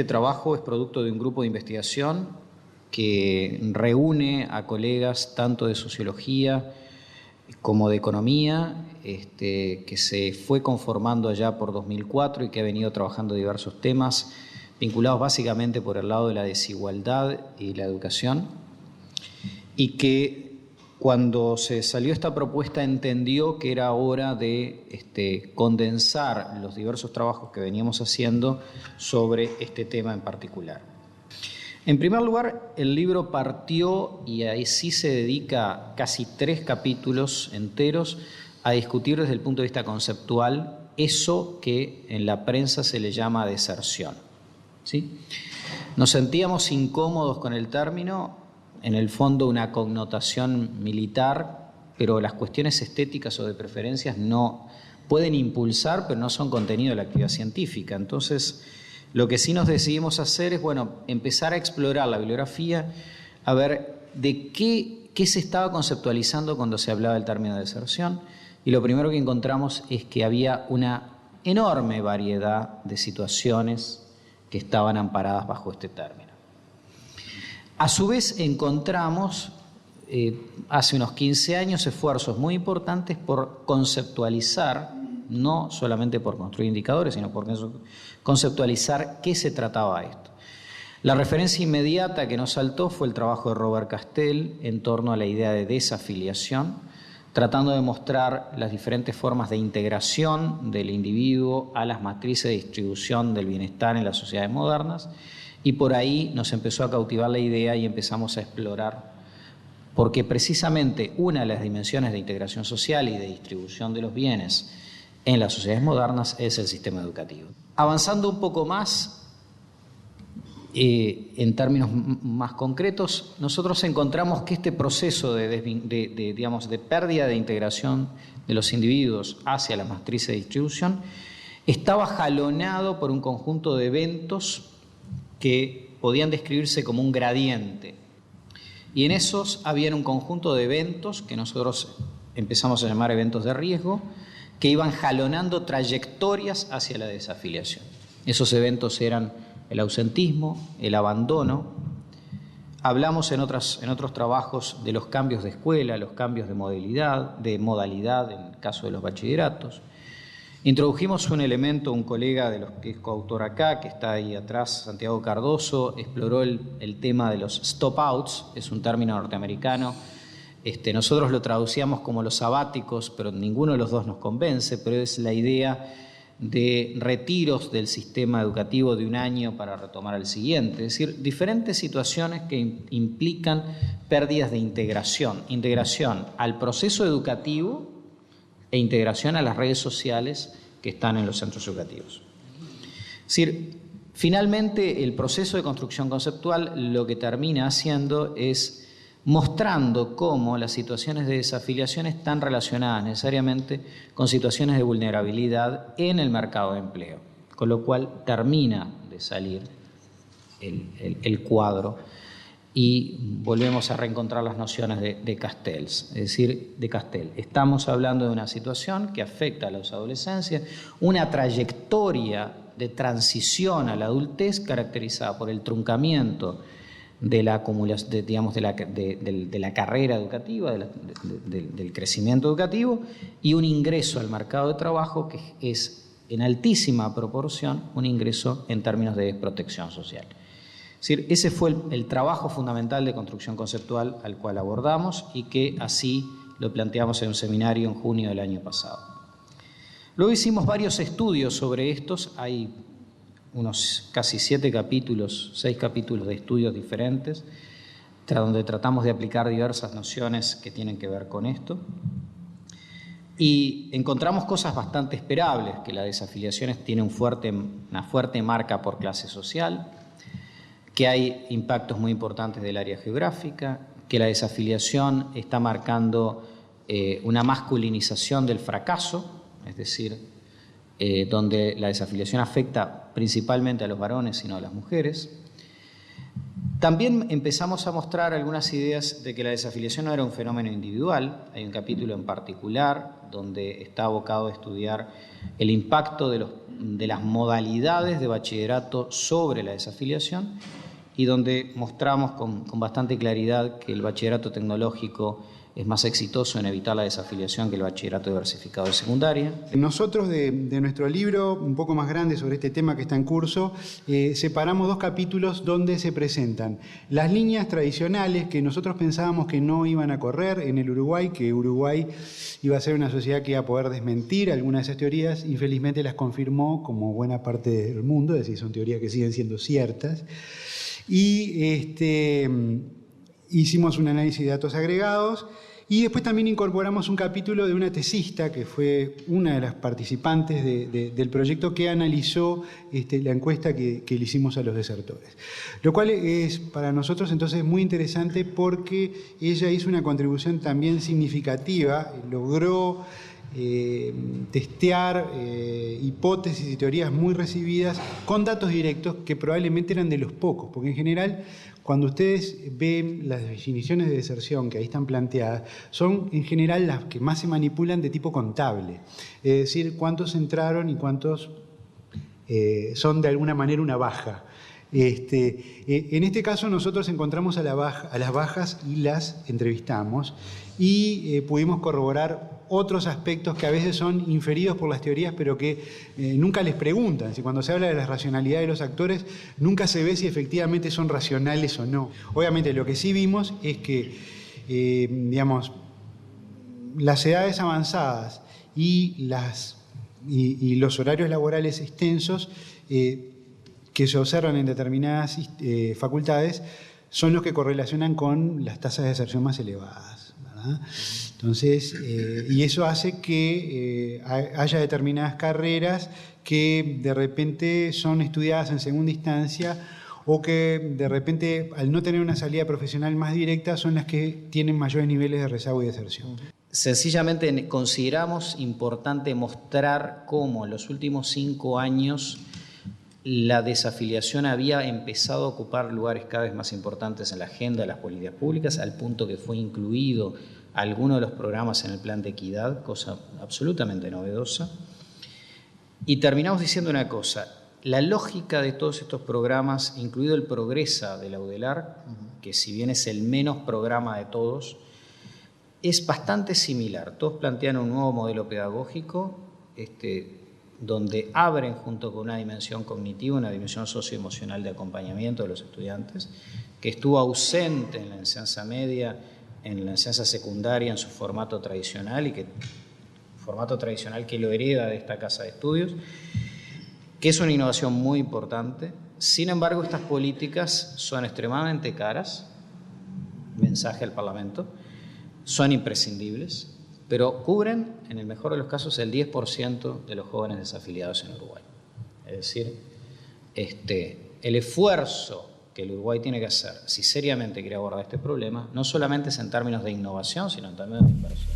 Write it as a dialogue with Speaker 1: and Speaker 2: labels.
Speaker 1: Este trabajo es producto de un grupo de investigación que reúne a colegas tanto de sociología como de economía, que se fue conformando allá por 2004 y que ha venido trabajando diversos temas vinculados básicamente por el lado de la desigualdad y la educación, y que cuando se salió esta propuesta entendió que era hora de condensar los diversos trabajos que veníamos haciendo sobre este tema en particular. En primer lugar, el libro partió, y ahí sí se dedica casi 3 capítulos enteros a discutir desde el punto de vista conceptual eso que en la prensa se le llama deserción, ¿sí? Nos sentíamos incómodos con el término, en el fondo una connotación militar, pero las cuestiones estéticas o de preferencias no pueden impulsar, pero no son contenido de la actividad científica. Entonces, lo que sí nos decidimos hacer es, empezar a explorar la bibliografía, a ver de qué se estaba conceptualizando cuando se hablaba del término de deserción, y lo primero que encontramos es que había una enorme variedad de situaciones que estaban amparadas bajo este término. A su vez encontramos, hace unos 15 años, esfuerzos muy importantes por conceptualizar, no solamente por construir indicadores, sino por conceptualizar qué se trataba esto. La referencia inmediata que nos saltó fue el trabajo de Robert Castell en torno a la idea de desafiliación, tratando de mostrar las diferentes formas de integración del individuo a las matrices de distribución del bienestar en las sociedades modernas, y por ahí nos empezó a cautivar la idea y empezamos a explorar, porque precisamente una de las dimensiones de integración social y de distribución de los bienes en las sociedades modernas es el sistema educativo. Avanzando un poco más, en términos más concretos, nosotros encontramos que este proceso de pérdida de integración de los individuos hacia la matriz de distribución estaba jalonado por un conjunto de eventos que podían describirse como un gradiente. Y en esos había un conjunto de eventos que nosotros empezamos a llamar eventos de riesgo, que iban jalonando trayectorias hacia la desafiliación. Esos eventos eran el ausentismo, el abandono. Hablamos en otros trabajos de los cambios de escuela, los cambios de modalidad en el caso de los bachilleratos. Introdujimos un elemento, un colega de los que es coautor acá, que está ahí atrás, Santiago Cardoso, exploró el tema de los stop-outs, es un término norteamericano. Nosotros lo traducíamos como los sabáticos, pero ninguno de los dos nos convence, pero es la idea de retiros del sistema educativo de un año para retomar el siguiente, es decir, diferentes situaciones que implican pérdidas de integración al proceso educativo e integración a las redes sociales que están en los centros educativos. Es decir, finalmente el proceso de construcción conceptual lo que termina haciendo es mostrando cómo las situaciones de desafiliación están relacionadas necesariamente con situaciones de vulnerabilidad en el mercado de empleo, con lo cual termina de salir el cuadro y volvemos a reencontrar las nociones de Castell, es decir, de Castell. Estamos hablando de una situación que afecta a los adolescentes, una trayectoria de transición a la adultez caracterizada por el truncamiento de la acumulación, de la carrera educativa, del crecimiento educativo, y un ingreso al mercado de trabajo que es en altísima proporción un ingreso en términos de desprotección social. Es decir, ese fue el trabajo fundamental de construcción conceptual al cual abordamos y que así lo planteamos en un seminario en junio del año pasado. Luego hicimos varios estudios sobre estos, hay unos casi 6 capítulos de estudios diferentes, donde tratamos de aplicar diversas nociones que tienen que ver con esto. Y encontramos cosas bastante esperables, que la desafiliación tiene una fuerte marca por clase social, que hay impactos muy importantes del área geográfica, que la desafiliación está marcando una masculinización del fracaso, es decir, donde la desafiliación afecta principalmente a los varones y no a las mujeres, También empezamos a mostrar algunas ideas de que la desafiliación no era un fenómeno individual. Hay un capítulo en particular donde está abocado a estudiar el impacto de las modalidades de bachillerato sobre la desafiliación y donde mostramos con bastante claridad que el bachillerato tecnológico es más exitoso en evitar la desafiliación que el bachillerato diversificado de secundaria.
Speaker 2: Nosotros de nuestro libro, un poco más grande sobre este tema que está en curso, separamos 2 capítulos donde se presentan las líneas tradicionales que nosotros pensábamos que no iban a correr en el Uruguay, que Uruguay iba a ser una sociedad que iba a poder desmentir algunas de esas teorías. Infelizmente las confirmó como buena parte del mundo, es decir, son teorías que siguen siendo ciertas. Y hicimos un análisis de datos agregados y después también incorporamos un capítulo de una tesista que fue una de las participantes del proyecto que analizó la encuesta que le hicimos a los desertores. Lo cual es para nosotros entonces muy interesante porque ella hizo una contribución también significativa, logró testear hipótesis y teorías muy recibidas con datos directos que probablemente eran de los pocos, porque en general cuando ustedes ven las definiciones de deserción que ahí están planteadas, son en general las que más se manipulan de tipo contable, es decir, cuántos entraron y cuántos son de alguna manera una baja. En este caso nosotros encontramos a las bajas y las entrevistamos y pudimos corroborar otros aspectos que a veces son inferidos por las teorías pero que nunca les preguntan. Si cuando se habla de la racionalidad de los actores nunca se ve si efectivamente son racionales o no. Obviamente lo que sí vimos es que digamos, las edades avanzadas y los horarios laborales extensos que se observan en determinadas facultades son los que correlacionan con las tasas de deserción más elevadas, ¿verdad? Entonces, y eso hace que haya determinadas carreras que de repente son estudiadas en segunda instancia o que de repente, al no tener una salida profesional más directa, son las que tienen mayores niveles de rezago y deserción.
Speaker 1: Sencillamente consideramos importante mostrar cómo en los últimos 5 años la desafiliación había empezado a ocupar lugares cada vez más importantes en la agenda de las políticas públicas, al punto que fue incluido alguno de los programas en el plan de equidad, cosa absolutamente novedosa. Y terminamos diciendo una cosa: la lógica de todos estos programas, incluido el Progresa de la UDELAR, que si bien es el menos programa de todos, es bastante similar. Todos plantean un nuevo modelo pedagógico, donde abren junto con una dimensión cognitiva, una dimensión socioemocional de acompañamiento de los estudiantes, que estuvo ausente en la enseñanza media, en la enseñanza secundaria en su formato tradicional, y formato tradicional que lo hereda de esta casa de estudios, que es una innovación muy importante. Sin embargo, estas políticas son extremadamente caras, mensaje al Parlamento, son imprescindibles, pero cubren, en el mejor de los casos, el 10% de los jóvenes desafiliados en Uruguay. Es decir, el esfuerzo que el Uruguay tiene que hacer si seriamente quiere abordar este problema, no solamente es en términos de innovación, sino en términos de inversión.